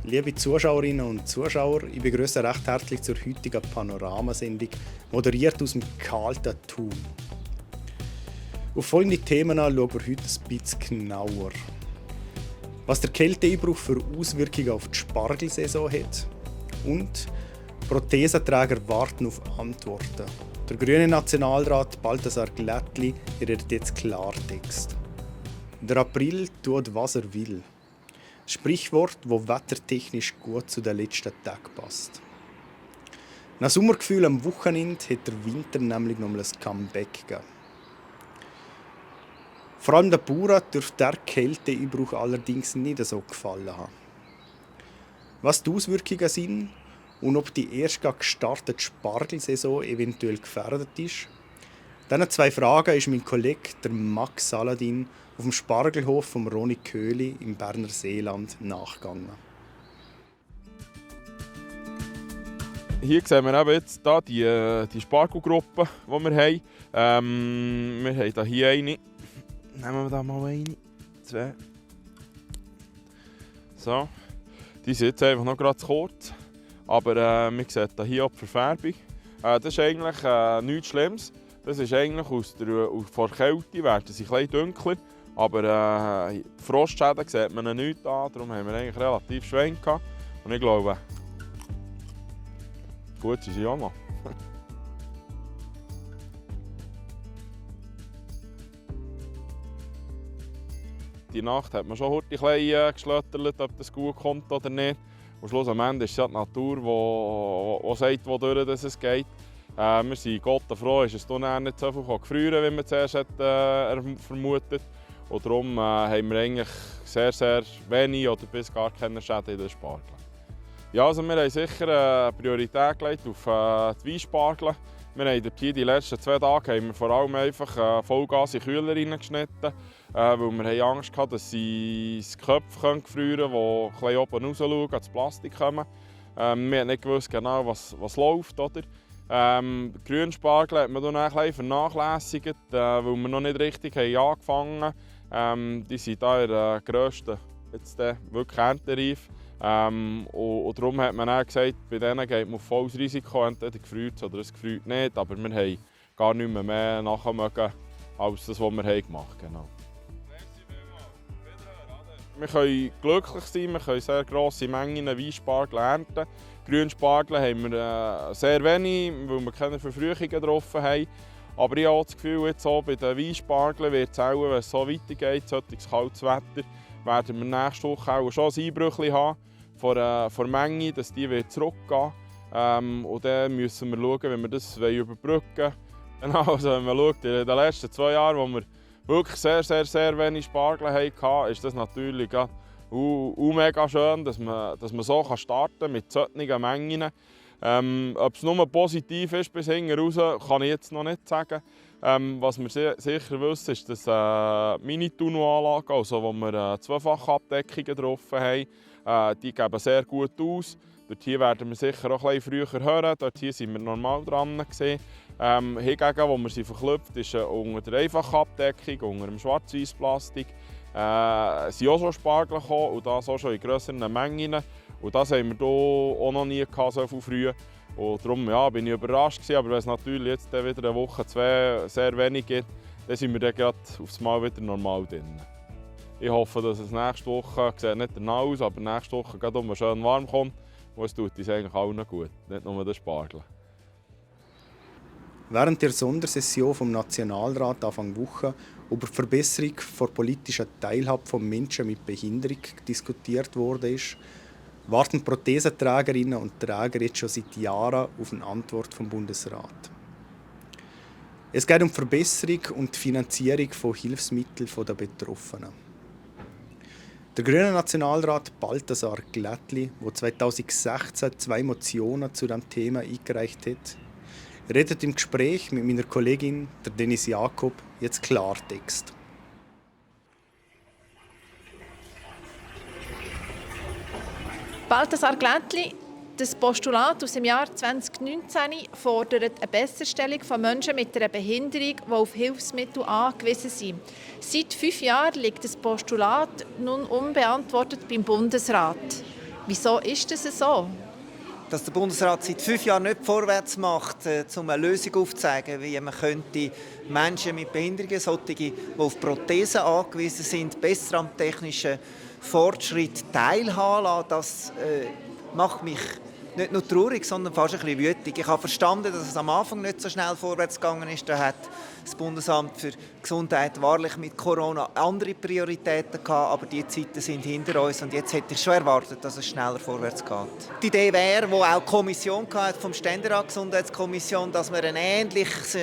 Liebe Zuschauerinnen und Zuschauer, ich begrüße recht herzlich zur heutigen Panoramasendung, moderiert aus dem kalten Thun. Auf folgende Themen schauen wir heute ein bisschen genauer. Was der Kälteeinbruch für Auswirkungen auf die Spargelsaison hat und Prothesenträger warten auf Antworten. Der grüne Nationalrat Balthasar Glättli redet jetzt Klartext. Der April tut, was er will. Ein Sprichwort, das wettertechnisch gut zu den letzten Tagen passt. Nach Sommergefühl am Wochenende hat der Winter nämlich nochmal ein Comeback gegeben. Vor allem den Bauern dürfte der Kälteeinbruch allerdings nicht so gefallen haben. Was die Auswirkungen sind und ob die erst gestartete Spargelsaison eventuell gefährdet ist, diesen zwei Fragen ist mein Kollege der Max Saladin auf dem Spargelhof von Ronny Köhli im Berner Seeland nachgegangen. Hier sehen wir eben jetzt hier die Spargelgruppe, die wir haben. Wir haben hier eine. Nehmen wir da mal eine, zwei. So. Die sind jetzt einfach noch gerade zu kurz. Aber man sieht hier auch die Verfärbung. Das ist eigentlich nichts Schlimmes. Das ist eigentlich aus der Kälte, werden sie ein bisschen dunkler. Aber die Frostschäden sieht man nicht an. Darum haben wir eigentlich relativ schwen gehabt. Und ich glaube, gut sind sie auch noch. Die Nacht hat man schon heute ein bisschen geschlöttert, ob das gut kommt oder nicht. Und schlussendlich ist es ja die Natur, die sagt, wodurch es geht. Wir sind Gott froh, dass es nicht so viel gefrieren, wie man zuerst vermutet. Und darum haben wir eigentlich sehr, sehr wenig oder bis gar keine Schäden in den Spargeln. Ja, also wir haben sicher Priorität gelegt auf die Weinspargel. Wir haben hier die letzten 2 Tage haben wir vor allem einfach Vollgas in Kühler reingeschnitten, weil wir Angst hatten, dass sie das Köpfe gefrieren können, die ein oben raus schauen, ans Plastik kommen. Wir haben nicht gewusst genau, was läuft. Oder? Grünspargel hat man dann ein bisschen vernachlässigt, weil wir noch nicht richtig angefangen haben. Die sind hier in der grössten, jetzt wirklich erntereif. Und darum hat man auch gesagt, bei denen geht man auf volles Risiko, entweder gefriert es oder es gefriert nicht. Aber wir haben gar nicht mehr nachher als das, was wir gemacht haben. Genau. Wir können glücklich sein, wir können sehr grosse Mengen Weinspargel ernten. Grünspargel haben wir sehr wenig, weil wir keine Verfrühungen getroffen haben. Aber ich habe das Gefühl, jetzt auch bei den Weinspargeln wird es auch, wenn es so weitergeht, solches kaltes Wetter, werden wir nächste Woche auch schon ein Einbrüchchen haben von Menge, dass die wird zurückgehen. Und dann müssen wir schauen, wie wir das überbrücken wollen. Genau, also wenn man schaut, in den letzten 2 Jahren, wo wir wirklich sehr, sehr, sehr wenig Spargel hatten, ist das natürlich mega schön, dass man so starten kann mit solchen Mengen. Ob es nur positiv ist bis hinten raus, kann ich jetzt noch nicht sagen. Was wir sicher wissen, ist, dass Mini-Tunnel-Anlagen, also wo wir Zweifachabdeckungen drauf haben, die geben sehr gut aus. Dort hier werden wir sicher auch ein bisschen früher hören. Dort hier sind wir normal dran gewesen. Hingegen, wo wir sie verklüpft, ist unter der Einfachabdeckung, unter dem Schwarz-Weiß-Plastik. Sind auch schon Spargel gekommen und das auch schon in grösseren Mengen. Und das haben wir hier auch noch nie gehabt, so viel früh. Und darum bin ich überrascht gewesen. Aber wenn es natürlich jetzt wieder eine Woche, 2 sehr wenig gibt, dann sind wir dann gerade aufs Mal wieder normal drin. Ich hoffe, dass es nächste Woche, sieht nicht danach aus, aber nächste Woche gerade schön warm kommt. Und es tut uns eigentlich allen gut, nicht nur den Spargel. Während der Sondersession vom Nationalrat Anfang Woche über die Verbesserung der politischen Teilhabe von Menschen mit Behinderung diskutiert wurde, warten Prothesenträgerinnen und Träger jetzt schon seit Jahren auf eine Antwort vom Bundesrat. Es geht um die Verbesserung und die Finanzierung von Hilfsmitteln der Betroffenen. Der grüne Nationalrat Balthasar Glättli, der 2016 2 Motionen zu diesem Thema eingereicht hat, redet im Gespräch mit meiner Kollegin, der Denise Jakob, jetzt Klartext. Balthasar Glättli, das Postulat aus dem Jahr 2019 fordert eine Besserstellung von Menschen mit einer Behinderung, die auf Hilfsmittel angewiesen sind. Seit 5 Jahren liegt das Postulat nun unbeantwortet beim Bundesrat. Wieso ist das so? Dass der Bundesrat seit 5 Jahren nicht vorwärts macht, um eine Lösung aufzuzeigen, wie man könnte Menschen mit Behinderungen, solche, die auf Prothesen angewiesen sind, besser am technischen Fortschritt teilhaben lassen, das macht mich nicht nur traurig, sondern fast ein bisschen wütend. Ich habe verstanden, dass es am Anfang nicht so schnell vorwärts gegangen ist. Da hat das Bundesamt für Gesundheit wahrlich mit Corona andere Prioritäten gehabt, aber die Zeiten sind hinter uns und jetzt hätte ich schon erwartet, dass es schneller vorwärts geht. Die Idee wäre, wo auch die Kommission hatte, vom Ständerat Gesundheitskommission, dass man ein ähnliches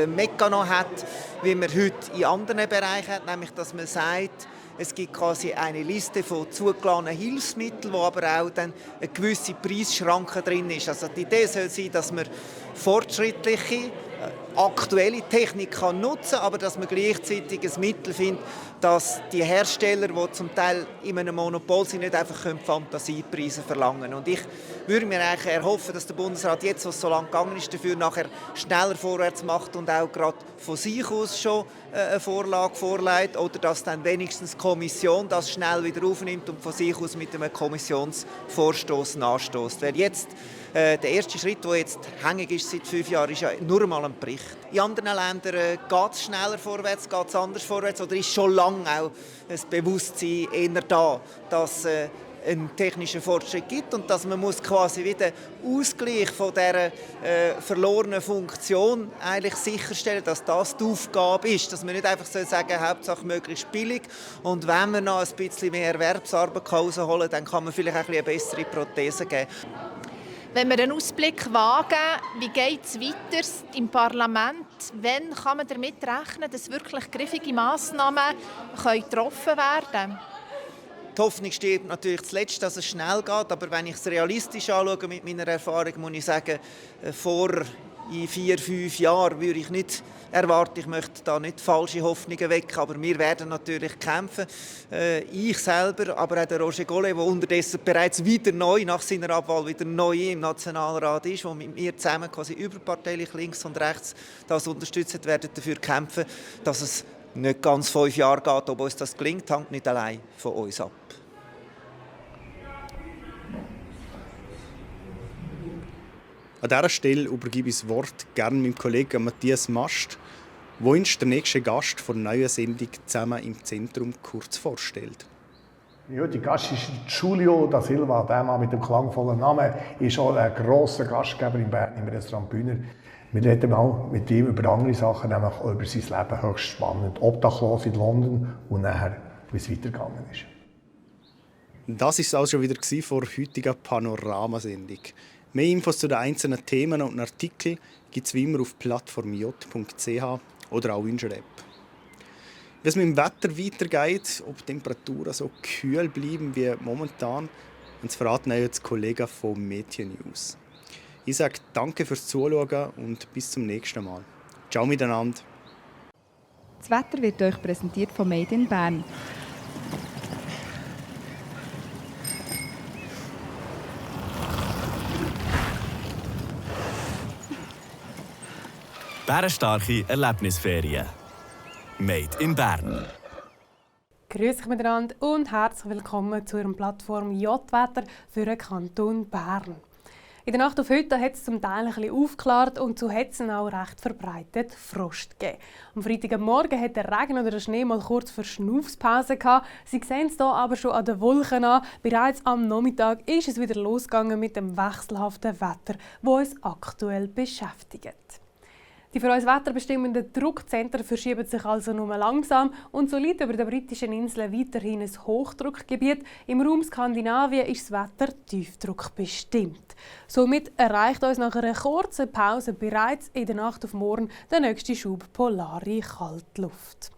Mechanismus hat, wie man heute in anderen Bereichen hat, nämlich dass man sagt, es gibt quasi eine Liste von zugelassenen Hilfsmitteln, wo aber auch dann eine gewisse Preisschranke drin ist. Also die Idee soll sein, dass man fortschrittliche, aktuelle Technik kann nutzen kann, aber dass man gleichzeitig ein Mittel findet, dass die Hersteller, die zum Teil in einem Monopol sind, nicht einfach Fantasiepreise verlangen können. Und ich würde mir eigentlich erhoffen, dass der Bundesrat jetzt, was so lange gegangen ist, dafür nachher schneller vorwärts macht und auch gerade von sich aus schon eine Vorlage vorlegt oder dass dann wenigstens die Kommission das schnell wieder aufnimmt und von sich aus mit einem Kommissionsvorstoß nachstößt. Weil jetzt der erste Schritt, der jetzt hängig ist seit 5 Jahren, ist ja nur einmal ein Bericht. In anderen Ländern geht es schneller vorwärts, geht es anders vorwärts oder ist schon lange auch das Bewusstsein eher da, dass einen technischen Fortschritt gibt und dass man muss quasi wieder Ausgleich von dieser verlorenen Funktion eigentlich sicherstellen, dass das die Aufgabe ist, dass man nicht einfach sagen soll, Hauptsache möglichst billig und wenn man noch ein bisschen mehr Erwerbsarbeit rausholen kann, dann kann man vielleicht auch eine bessere Prothese geben. Wenn wir einen Ausblick wagen, wie geht es weiter im Parlament? Wann kann man damit rechnen, dass wirklich griffige Massnahmen getroffen werden können? Die Hoffnung stirbt natürlich zuletzt, dass es schnell geht, aber wenn ich es realistisch anschaue mit meiner Erfahrung, muss ich sagen, vor 4-5 Jahren würde ich nicht erwarten, ich möchte da nicht falsche Hoffnungen wecken, aber wir werden natürlich kämpfen. Ich selber, aber auch der Roger Gollet, der unterdessen bereits wieder neu, nach seiner Abwahl wieder neu im Nationalrat ist, der mit mir zusammen quasi überparteilich links und rechts das unterstützt, werden dafür kämpfen, dass es nicht ganz 5 Jahre geht, ob uns das gelingt, hängt nicht allein von uns ab. An dieser Stelle übergebe ich das Wort gerne meinem Kollegen Matthias Mast, der uns der nächste Gast der neuen Sendung «Zusammen im Zentrum» kurz vorstellt. Ja, die Gast ist Giulio da Silva, der Mann mit dem klangvollen Namen, ist auch ein grosser Gastgeber in Bern im Restaurant Bühner. Wir reden auch mit ihm über andere Sachen, nämlich auch über sein Leben, höchst spannend. Obdachlos in London und nachher, wie es weitergegangen ist. Das war es auch schon wieder vor der heutigen Panoramasendung. Mehr Infos zu den einzelnen Themen und Artikeln gibt es wie immer auf plattformj.ch oder auch in der App. Wie es mit dem Wetter weitergeht, ob die Temperaturen so kühl bleiben wie momentan, das verraten jetzt die Kollegen von Mädchen News. Ich sage danke fürs Zuschauen und bis zum nächsten Mal. Ciao miteinander. Das Wetter wird euch präsentiert von Made in Bern. Bärenstarke Erlebnisferien. Made in Bern. Grüß euch miteinander und herzlich willkommen zu Ihrer Plattform J-Wetter für den Kanton Bern. In der Nacht auf heute hat es zum Teil ein bisschen aufgeklärt und zu Hetzen auch recht verbreitet Frost gegeben. Am Freitagmorgen hat der Regen oder der Schnee mal kurz für Schnaufpause gehabt. Sie sehen es hier aber schon an den Wolken an. Bereits am Nachmittag ist es wieder losgegangen mit dem wechselhaften Wetter, das uns aktuell beschäftigt. Die für uns wetterbestimmenden Druckzentren verschieben sich also nur langsam und so liegt über den britischen Inseln weiterhin ein Hochdruckgebiet. Im Raum Skandinavien ist das Wetter tiefdruckbestimmt. Somit erreicht uns nach einer kurzen Pause bereits in der Nacht auf morgen der nächste Schub polare Kaltluft.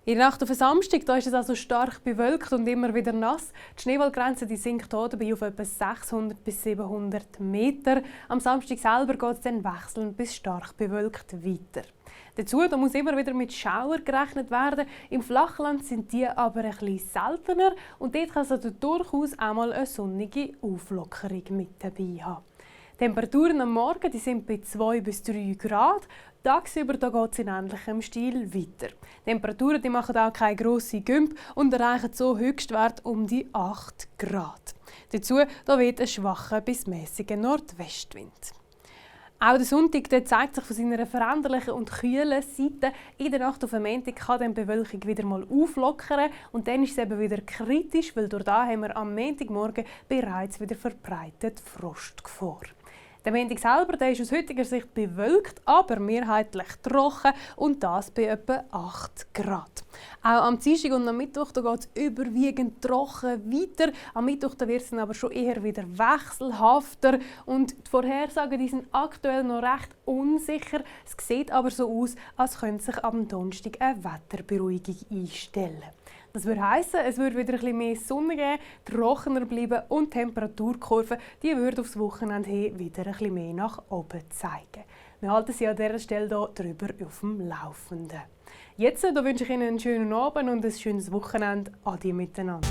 In der Nacht auf den Samstag ist es also stark bewölkt und immer wieder nass. Die Schneefallgrenze sinkt hier dabei auf etwa 600 bis 700 Meter. Am Samstag selber geht es dann wechselnd bis stark bewölkt weiter. Dazu muss immer wieder mit Schauer gerechnet werden. Im Flachland sind die aber ein bisschen seltener und dort kann es also durchaus einmal eine sonnige Auflockerung mit dabei haben. Die Temperaturen am Morgen sind bei 2 bis 3 Grad. Tagsüber geht es in ähnlichem Stil weiter. Die Temperaturen machen auch keine grossen Gümp und erreichen so Höchstwert um die 8 Grad. Dazu da weht ein schwacher bis mäßiger Nordwestwind. Auch der Sonntag der zeigt sich von seiner veränderlichen und kühlen Seite. In der Nacht auf den Montag kann die Bewölkung wieder mal auflockern und dann ist es eben wieder kritisch, weil durch da haben wir am Montagmorgen bereits wieder verbreitet Frostgefahr. Der Montag selber der ist aus heutiger Sicht bewölkt, aber mehrheitlich trocken und das bei etwa 8 Grad. Auch am Dienstag und am Mittwoch geht es überwiegend trocken weiter. Am Mittwoch wird es dann aber schon eher wieder wechselhafter und die Vorhersagen die sind aktuell noch recht unsicher. Es sieht aber so aus, als könnte sich am Donnerstag eine Wetterberuhigung einstellen. Das würde heissen, es würde wieder ein bisschen mehr Sonne geben, trockener bleiben und die Temperaturkurve die würde aufs Wochenende hin wieder ein bisschen mehr nach oben zeigen. Wir halten Sie an dieser Stelle hier drüber auf dem Laufenden. Jetzt wünsche ich Ihnen einen schönen Abend und ein schönes Wochenende. Adi miteinander.